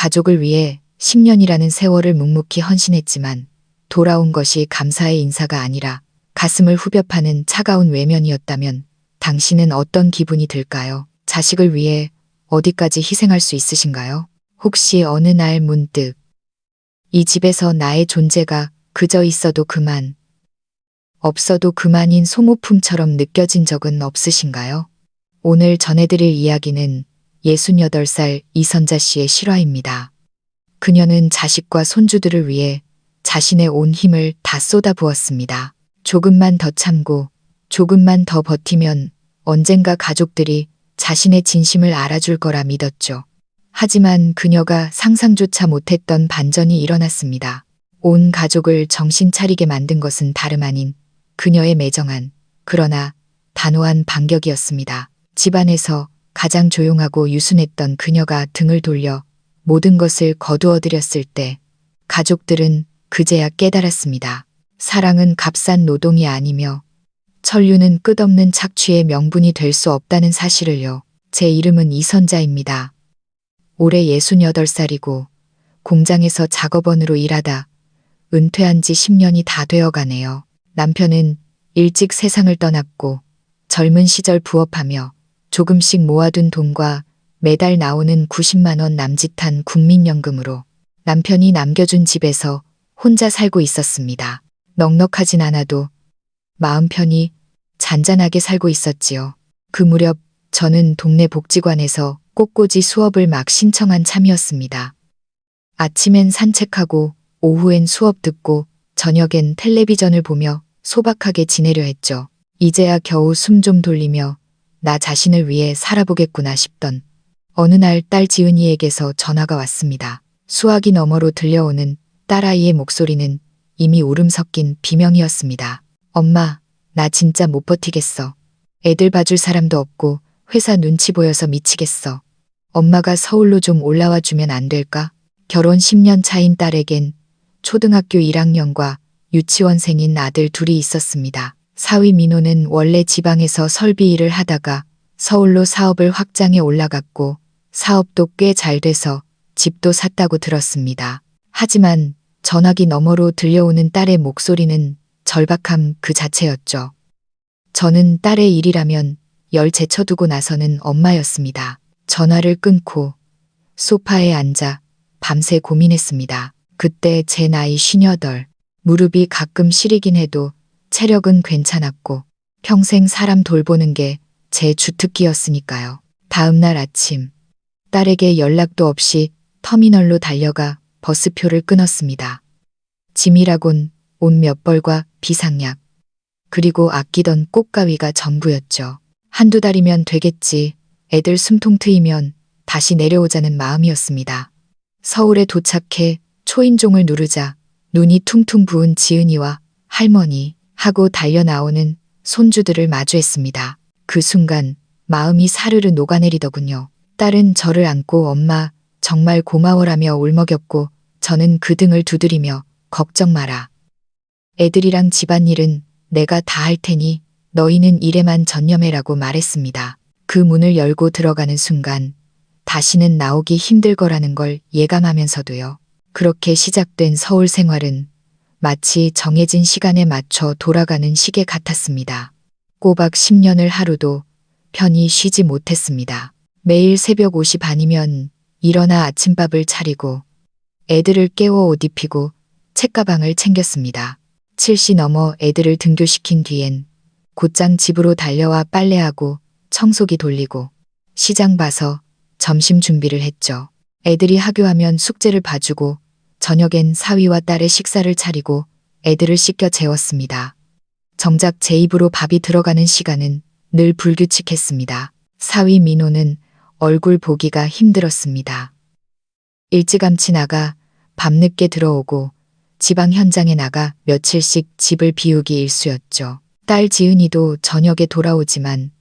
가족을 위해 10년이라는 세월을 묵묵히 헌신했지만 돌아온 것이 감사의 인사가 아니라 가슴을 후벼 파는 차가운 외면이었다면 당신은 어떤 기분이 들까요? 자식을 위해 어디까지 희생할 수 있으신가요? 혹시 어느 날 문득 이 집에서 나의 존재가 그저 있어도 그만, 없어도 그만인 소모품처럼 느껴진 적은 없으신가요? 오늘 전해드릴 이야기는 68살 이선자 씨의 실화입니다. 그녀는 자식과 손주들을 위해 자신의 온 힘을 다 쏟아부었습니다. 조금만 더 참고 조금만 더 버티면 언젠가 가족들이 자신의 진심을 알아줄 거라 믿었죠. 하지만 그녀가 상상조차 못했던 반전이 일어났습니다. 온 가족을 정신 차리게 만든 것은 다름 아닌 그녀의 매정한 그러나 단호한 반격이었습니다. 집안에서 가장 조용하고 유순했던 그녀가 등을 돌려 모든 것을 거두어들였을 때 가족들은 그제야 깨달았습니다. 사랑은 값싼 노동이 아니며 천류는 끝없는 착취의 명분이 될 수 없다는 사실을요. 제 이름은 이선자입니다. 올해 68살이고 공장에서 작업원으로 일하다 은퇴한 지 10년이 다 되어가네요. 남편은 일찍 세상을 떠났고 젊은 시절 부업하며 조금씩 모아둔 돈과 매달 나오는 90만 원 남짓한 국민연금으로 남편이 남겨준 집에서 혼자 살고 있었습니다. 넉넉하진 않아도 마음 편히 잔잔하게 살고 있었지요. 그 무렵 저는 동네 복지관에서 꽃꽂이 수업을 막 신청한 참이었습니다. 아침엔 산책하고 오후엔 수업 듣고 저녁엔 텔레비전을 보며 소박하게 지내려 했죠. 이제야 겨우 숨 좀 돌리며 나 자신을 위해 살아보겠구나 싶던 어느 날 딸 지은이에게서 전화가 왔습니다. 수화기 너머로 들려오는 딸아이의 목소리는 이미 울음 섞인 비명이었습니다. 엄마, 나 진짜 못 버티겠어. 애들 봐줄 사람도 없고 회사 눈치 보여서 미치겠어. 엄마가 서울로 좀 올라와 주면 안 될까? 결혼 10년 차인 딸에겐 초등학교 1학년과 유치원생인 아들 둘이 있었습니다. 사위 민호는 원래 지방에서 설비 일을 하다가 서울로 사업을 확장해 올라갔고 사업도 꽤 잘 돼서 집도 샀다고 들었습니다. 하지만 전화기 너머로 들려오는 딸의 목소리는 절박함 그 자체였죠. 저는 딸의 일이라면 열 제쳐두고 나서는 엄마였습니다. 전화를 끊고 소파에 앉아 밤새 고민했습니다. 그때 제 나이 58, 무릎이 가끔 시리긴 해도 체력은 괜찮았고 평생 사람 돌보는 게 제 주특기였으니까요. 다음 날 아침 딸에게 연락도 없이 터미널로 달려가 버스표를 끊었습니다. 짐이라곤 옷 몇 벌과 비상약, 그리고 아끼던 꽃가위가 전부였죠. 한두 달이면 되겠지. 애들 숨통 트이면 다시 내려오자는 마음이었습니다. 서울에 도착해 초인종을 누르자 눈이 퉁퉁 부은 지은이와 할머니 하고 달려나오는 손주들을 마주했습니다. 그 순간 마음이 사르르 녹아내리더군요. 딸은 저를 안고 엄마 정말 고마워라며 울먹였고 저는 그 등을 두드리며 걱정 마라. 애들이랑 집안일은 내가 다 할 테니 너희는 일에만 전념해라고 말했습니다. 그 문을 열고 들어가는 순간 다시는 나오기 힘들 거라는 걸 예감하면서도요. 그렇게 시작된 서울 생활은 마치 정해진 시간에 맞춰 돌아가는 시계 같았습니다. 꼬박 10년을 하루도 편히 쉬지 못했습니다. 매일 새벽 5시 반이면 일어나 아침밥을 차리고 애들을 깨워 옷 입히고 책가방을 챙겼습니다. 7시 넘어 애들을 등교시킨 뒤엔 곧장 집으로 달려와 빨래하고 청소기 돌리고 시장 봐서 점심 준비를 했죠. 애들이 하교하면 숙제를 봐주고 저녁엔 사위와 딸의 식사를 차리고 애들을 씻겨 재웠습니다. 정작 제 입으로 밥이 들어가는 시간은 늘 불규칙했습니다. 사위 민호는 얼굴 보기가 힘들었습니다. 일찌감치 나가 밤늦게 들어오고 지방 현장에 나가 며칠씩 집을 비우기 일쑤였죠. 딸 지은이도 저녁에 돌아오지만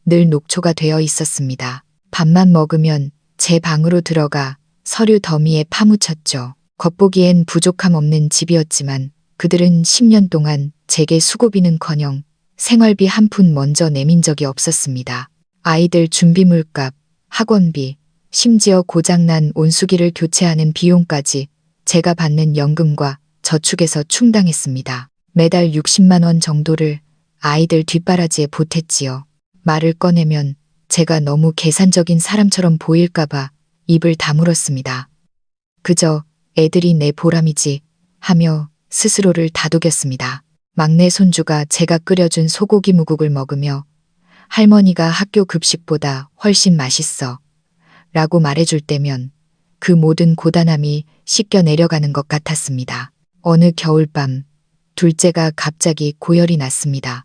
늘 녹초가 되어 있었습니다. 밥만 먹으면 제 방으로 들어가 서류 더미에 파묻혔죠. 겉보기엔 부족함 없는 집이었지만 그들은 10년 동안 제게 수고비는커녕 생활비 한 푼 먼저 내민 적이 없었습니다. 아이들 준비물값, 학원비, 심지어 고장난 온수기를 교체하는 비용까지 제가 받는 연금과 저축에서 충당했습니다. 매달 60만 원 정도를 아이들 뒷바라지에 보탰지요. 말을 꺼내면 제가 너무 계산적인 사람처럼 보일까봐 입을 다물었습니다. 그저 애들이 내 보람이지 하며 스스로를 다독였습니다. 막내 손주가 제가 끓여준 소고기 무국을 먹으며 할머니가 학교 급식보다 훨씬 맛있어 라고 말해줄 때면 그 모든 고단함이 씻겨 내려가는 것 같았습니다. 어느 겨울밤 둘째가 갑자기 고열이 났습니다.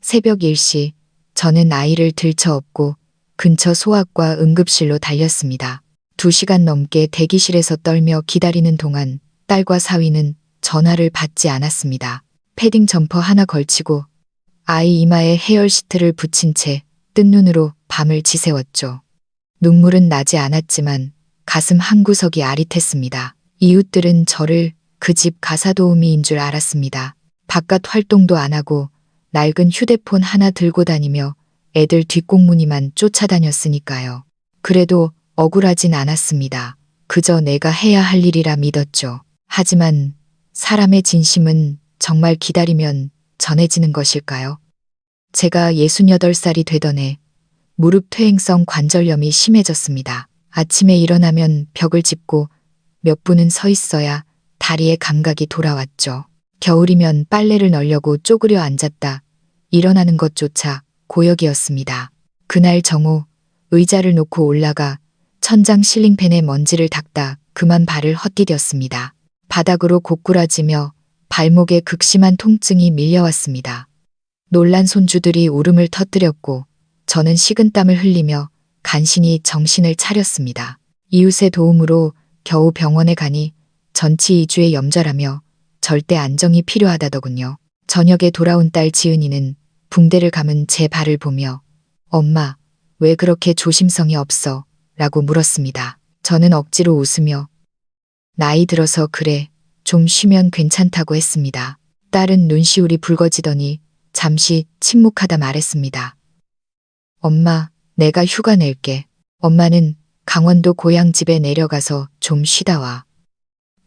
새벽 1시 저는 아이를 들쳐업고 근처 소아과 응급실로 달렸습니다. 2시간 넘게 대기실에서 떨며 기다리는 동안 딸과 사위는 전화를 받지 않았습니다. 패딩 점퍼 하나 걸치고 아이 이마에 헤어 시트를 붙인 채 뜬 눈으로 밤을 지새웠죠. 눈물은 나지 않았지만 가슴 한구석이 아릿했습니다. 이웃들은 저를 그 집 가사도우미인 줄 알았습니다. 바깥 활동도 안 하고 낡은 휴대폰 하나 들고 다니며 애들 뒷공무니만 쫓아다녔으니까요. 그래도 억울하진 않았습니다. 그저 내가 해야 할 일이라 믿었죠. 하지만 사람의 진심은 정말 기다리면 전해지는 것일까요? 제가 68살이 되던 해 무릎 퇴행성 관절염이 심해졌습니다. 아침에 일어나면 벽을 짚고 몇 분은 서 있어야 다리의 감각이 돌아왔죠. 겨울이면 빨래를 널려고 쪼그려 앉았다 일어나는 것조차 고역이었습니다. 그날 정오 의자를 놓고 올라가 천장 실링팬에 먼지를 닦다 그만 발을 헛디뎠습니다. 바닥으로 고꾸라지며 발목에 극심한 통증이 밀려왔습니다. 놀란 손주들이 울음을 터뜨렸고 저는 식은땀을 흘리며 간신히 정신을 차렸습니다. 이웃의 도움으로 겨우 병원에 가니 전치 2주의 염좌라며 절대 안정이 필요하다더군요. 저녁에 돌아온 딸 지은이는 붕대를 감은 제 발을 보며 엄마, 왜 그렇게 조심성이 없어? 라고 물었습니다. 저는 억지로 웃으며 나이 들어서 그래, 좀 쉬면 괜찮다고 했습니다. 딸은 눈시울이 붉어지더니 잠시 침묵하다 말했습니다. 엄마, 내가 휴가 낼게. 엄마는 강원도 고향집에 내려가서 좀 쉬다 와.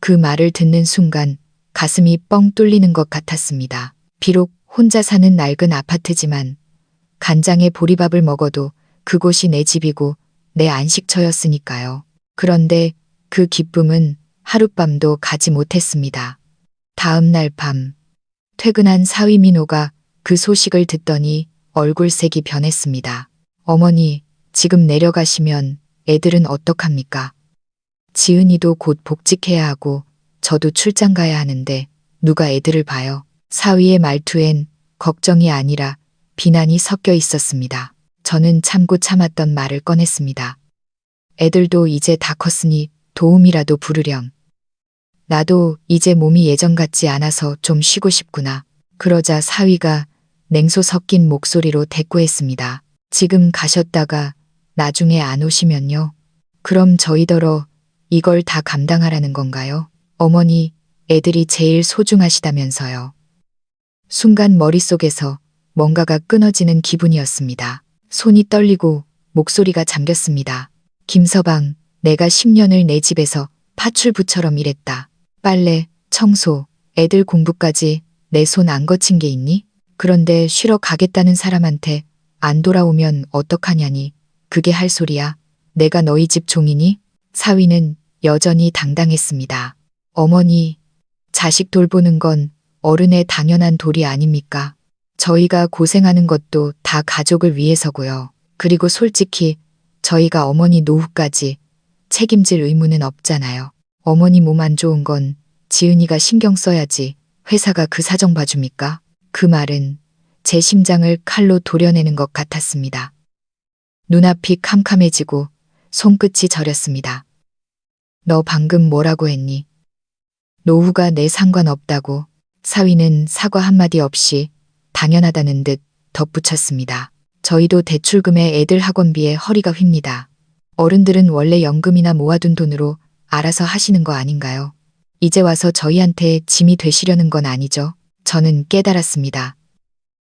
그 말을 듣는 순간 가슴이 뻥 뚫리는 것 같았습니다. 비록 혼자 사는 낡은 아파트지만 간장에 보리밥을 먹어도 그곳이 내 집이고 내 안식처였으니까요. 그런데 그 기쁨은 하룻밤도 가지 못했습니다. 다음 날 밤, 퇴근한 사위 민호가 그 소식을 듣더니 얼굴색이 변했습니다. 어머니, 지금 내려가시면 애들은 어떡합니까? 지은이도 곧 복직해야 하고 저도 출장 가야 하는데 누가 애들을 봐요? 사위의 말투엔 걱정이 아니라 비난이 섞여 있었습니다. 저는 참고 참았던 말을 꺼냈습니다. 애들도 이제 다 컸으니 도움이라도 부르렴. 나도 이제 몸이 예전 같지 않아서 좀 쉬고 싶구나. 그러자 사위가 냉소 섞인 목소리로 대꾸했습니다. 지금 가셨다가 나중에 안 오시면요. 그럼 저희더러 이걸 다 감당하라는 건가요? 어머니, 애들이 제일 소중하시다면서요. 순간 머릿속에서 뭔가가 끊어지는 기분이었습니다. 손이 떨리고 목소리가 잠겼습니다. 김서방, 내가 10년을 내 집에서 파출부처럼 일했다. 빨래, 청소, 애들 공부까지 내 손 안 거친 게 있니? 그런데 쉬러 가겠다는 사람한테 안 돌아오면 어떡하냐니. 그게 할 소리야. 내가 너희 집 종이니? 사위는 여전히 당당했습니다. 어머니, 자식 돌보는 건 어른의 당연한 도리 아닙니까? 저희가 고생하는 것도 다 가족을 위해서고요. 그리고 솔직히 저희가 어머니 노후까지 책임질 의무는 없잖아요. 어머니 몸 안 좋은 건 지은이가 신경 써야지 회사가 그 사정 봐줍니까? 그 말은 제 심장을 칼로 도려내는 것 같았습니다. 눈앞이 캄캄해지고 손끝이 저렸습니다. 너 방금 뭐라고 했니? 노후가 내 상관없다고. 사위는 사과 한마디 없이 당연하다는 듯 덧붙였습니다. 저희도 대출금에 애들 학원비에 허리가 휩니다. 어른들은 원래 연금이나 모아둔 돈으로 알아서 하시는 거 아닌가요? 이제 와서 저희한테 짐이 되시려는 건 아니죠. 저는 깨달았습니다.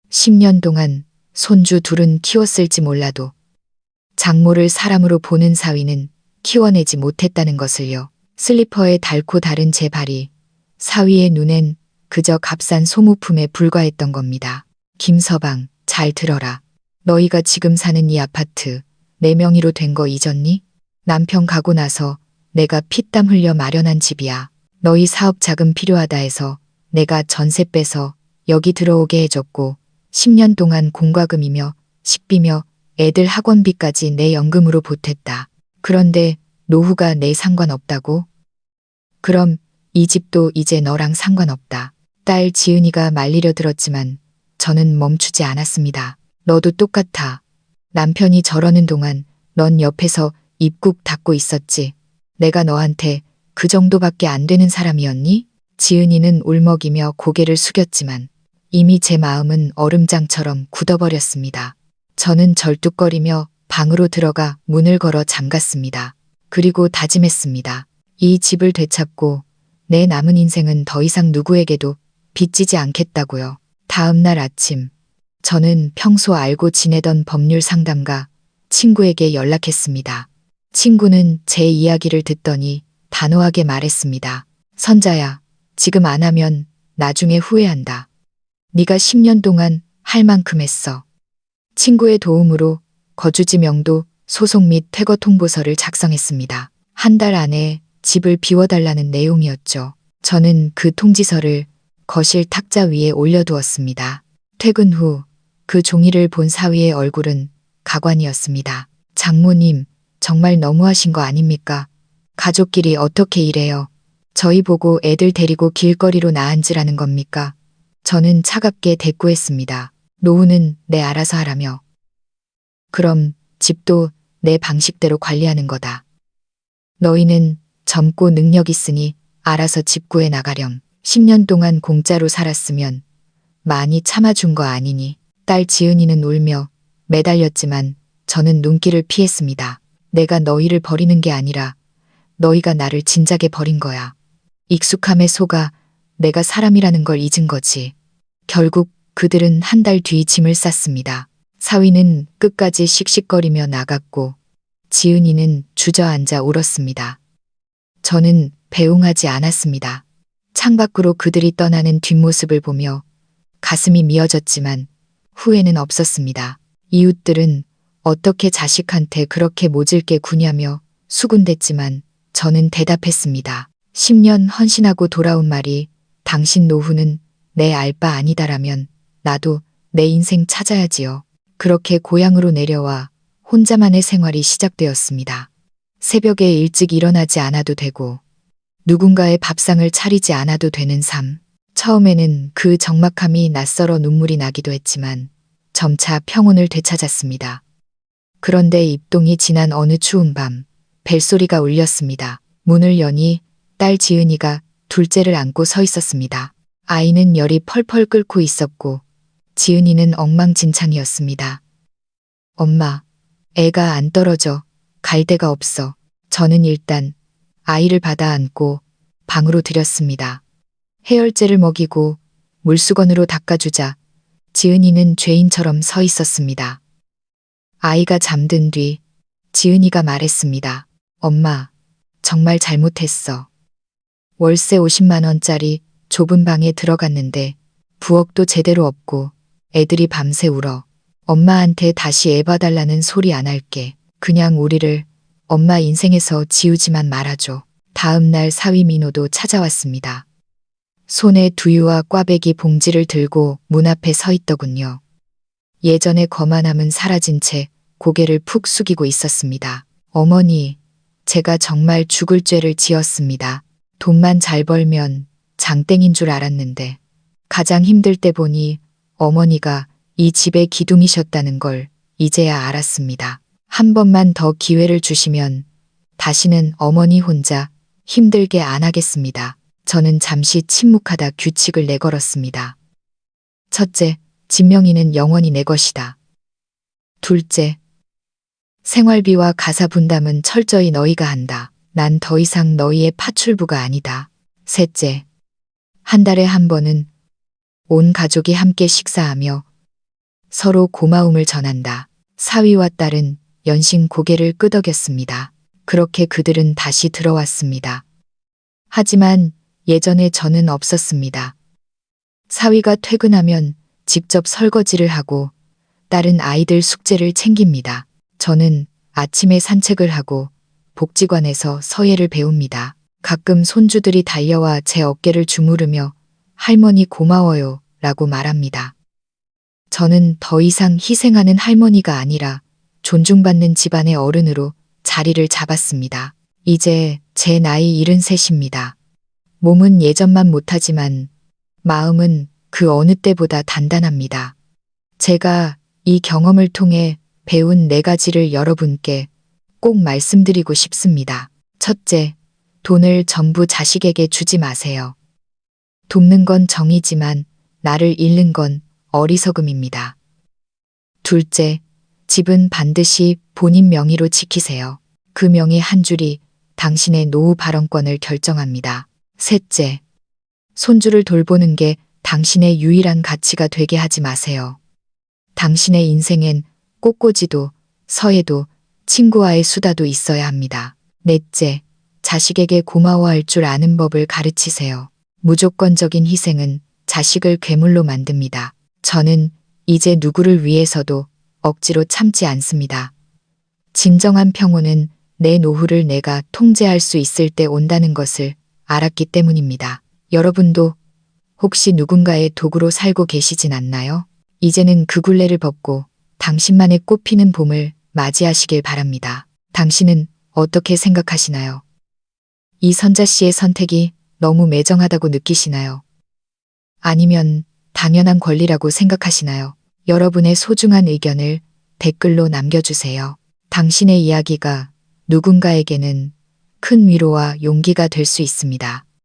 10년 동안 손주 둘은 키웠을지 몰라도 장모를 사람으로 보는 사위는 키워내지 못했다는 것을요. 슬리퍼에 닳고 다른 제 발이 사위의 눈엔 그저 값싼 소모품에 불과했던 겁니다. 김서방, 잘 들어라. 너희가 지금 사는 이 아파트 내 명의로 된 거 잊었니? 남편 가고 나서 내가 피땀 흘려 마련한 집이야. 너희 사업 자금 필요하다 해서 내가 전세 빼서 여기 들어오게 해줬고 10년 동안 공과금이며 식비며 애들 학원비까지 내 연금으로 보탰다. 그런데 노후가 내 상관없다고? 그럼 이 집도 이제 너랑 상관없다. 딸 지은이가 말리려 들었지만 저는 멈추지 않았습니다. 너도 똑같아. 남편이 저러는 동안 넌 옆에서 입 꾹 닫고 있었지. 내가 너한테 그 정도밖에 안 되는 사람이었니? 지은이는 울먹이며 고개를 숙였지만 이미 제 마음은 얼음장처럼 굳어버렸습니다. 저는 절뚝거리며 방으로 들어가 문을 걸어 잠갔습니다. 그리고 다짐했습니다. 이 집을 되찾고 내 남은 인생은 더 이상 누구에게도 빚지지 않겠다고요. 다음 날 아침, 저는 평소 알고 지내던 법률 상담가 친구에게 연락했습니다. 친구는 제 이야기를 듣더니 단호하게 말했습니다. 선자야, 지금 안 하면 나중에 후회한다. 네가 10년 동안 할 만큼 했어. 친구의 도움으로 거주지명도 소송 및 퇴거 통보서를 작성했습니다. 한 달 안에 집을 비워달라는 내용이었죠. 저는 그 통지서를 거실 탁자 위에 올려두었습니다. 퇴근 후 그 종이를 본 사위의 얼굴은 가관이었습니다. 장모님, 정말 너무하신 거 아닙니까? 가족끼리 어떻게 이래요? 저희 보고 애들 데리고 길거리로 나앉으라는 겁니까? 저는 차갑게 대꾸했습니다. 노후는 내 알아서 하라며. 그럼 집도 내 방식대로 관리하는 거다. 너희는 젊고 능력 있으니 알아서 집 구해 나가렴. 10년 동안 공짜로 살았으면 많이 참아준 거 아니니. 딸 지은이는 울며 매달렸지만 저는 눈길을 피했습니다. 내가 너희를 버리는 게 아니라 너희가 나를 진작에 버린 거야. 익숙함에 속아 내가 사람이라는 걸 잊은 거지. 결국 그들은 한 달 뒤 짐을 쌌습니다. 사위는 끝까지 씩씩거리며 나갔고 지은이는 주저앉아 울었습니다. 저는 배웅하지 않았습니다. 창밖으로 그들이 떠나는 뒷모습을 보며 가슴이 미어졌지만 후회는 없었습니다. 이웃들은 어떻게 자식한테 그렇게 모질게 구냐며 수군댔지만 저는 대답했습니다. 10년 헌신하고 돌아온 말이 당신 노후는 내 알 바 아니다라면 나도 내 인생 찾아야지요. 그렇게 고향으로 내려와 혼자만의 생활이 시작되었습니다. 새벽에 일찍 일어나지 않아도 되고 누군가의 밥상을 차리지 않아도 되는 삶. 처음에는 그 적막함이 낯설어 눈물이 나기도 했지만 점차 평온을 되찾았습니다. 그런데 입동이 지난 어느 추운 밤 벨소리가 울렸습니다. 문을 여니 딸 지은이가 둘째를 안고 서 있었습니다. 아이는 열이 펄펄 끓고 있었고 지은이는 엉망진창이었습니다. 엄마, 애가 안 떨어져. 갈 데가 없어. 저는 일단 아이를 받아 안고 방으로 들였습니다. 해열제를 먹이고 물수건으로 닦아주자 지은이는 죄인처럼 서 있었습니다. 아이가 잠든 뒤 지은이가 말했습니다. 엄마, 정말 잘못했어. 월세 50만 원짜리 좁은 방에 들어갔는데 부엌도 제대로 없고 애들이 밤새 울어. 엄마한테 다시 애 봐달라는 소리 안 할게. 그냥 우리를 엄마 인생에서 지우지만 말아줘. 다음 날 사위 민호도 찾아왔습니다. 손에 두유와 꽈배기 봉지를 들고 문 앞에 서 있더군요. 예전의 거만함은 사라진 채 고개를 푹 숙이고 있었습니다. 어머니, 제가 정말 죽을 죄를 지었습니다. 돈만 잘 벌면 장땡인 줄 알았는데 가장 힘들 때 보니 어머니가 이 집의 기둥이셨다는 걸 이제야 알았습니다. 한 번만 더 기회를 주시면 다시는 어머니 혼자 힘들게 안 하겠습니다. 저는 잠시 침묵하다 규칙을 내걸었습니다. 첫째, 진명이는 영원히 내 것이다. 둘째, 생활비와 가사 분담은 철저히 너희가 한다. 난 더 이상 너희의 파출부가 아니다. 셋째, 한 달에 한 번은 온 가족이 함께 식사하며 서로 고마움을 전한다. 사위와 딸은 연신 고개를 끄덕였습니다. 그렇게 그들은 다시 들어왔습니다. 하지만 예전에 저는 없었습니다. 사위가 퇴근하면 직접 설거지를 하고 딸은 아이들 숙제를 챙깁니다. 저는 아침에 산책을 하고 복지관에서 서예를 배웁니다. 가끔 손주들이 달려와 제 어깨를 주무르며 할머니 고마워요 라고 말합니다. 저는 더 이상 희생하는 할머니가 아니라 존중받는 집안의 어른으로 자리를 잡았습니다. 이제 제 나이 73입니다. 몸은 예전만 못하지만 마음은 그 어느 때보다 단단합니다. 제가 이 경험을 통해 배운 4가지를 여러분께 꼭 말씀드리고 싶습니다. 첫째, 돈을 전부 자식에게 주지 마세요. 돕는 건 정이지만 나를 잃는 건 어리석음입니다. 둘째, 집은 반드시 본인 명의로 지키세요. 그 명의 한 줄이 당신의 노후 발언권을 결정합니다. 셋째, 손주를 돌보는 게 당신의 유일한 가치가 되게 하지 마세요. 당신의 인생엔 꽃꽂이도 서예도 친구와의 수다도 있어야 합니다. 넷째, 자식에게 고마워할 줄 아는 법을 가르치세요. 무조건적인 희생은 자식을 괴물로 만듭니다. 저는 이제 누구를 위해서도 억지로 참지 않습니다. 진정한 평온은 내 노후를 내가 통제할 수 있을 때 온다는 것을 알았기 때문입니다. 여러분도 혹시 누군가의 도구로 살고 계시진 않나요? 이제는 그 굴레를 벗고 당신만의 꽃피는 봄을 맞이하시길 바랍니다. 당신은 어떻게 생각하시나요? 이 선자 씨의 선택이 너무 매정하다고 느끼시나요? 아니면 당연한 권리라고 생각하시나요? 여러분의 소중한 의견을 댓글로 남겨주세요. 당신의 이야기가 누군가에게는 큰 위로와 용기가 될 수 있습니다.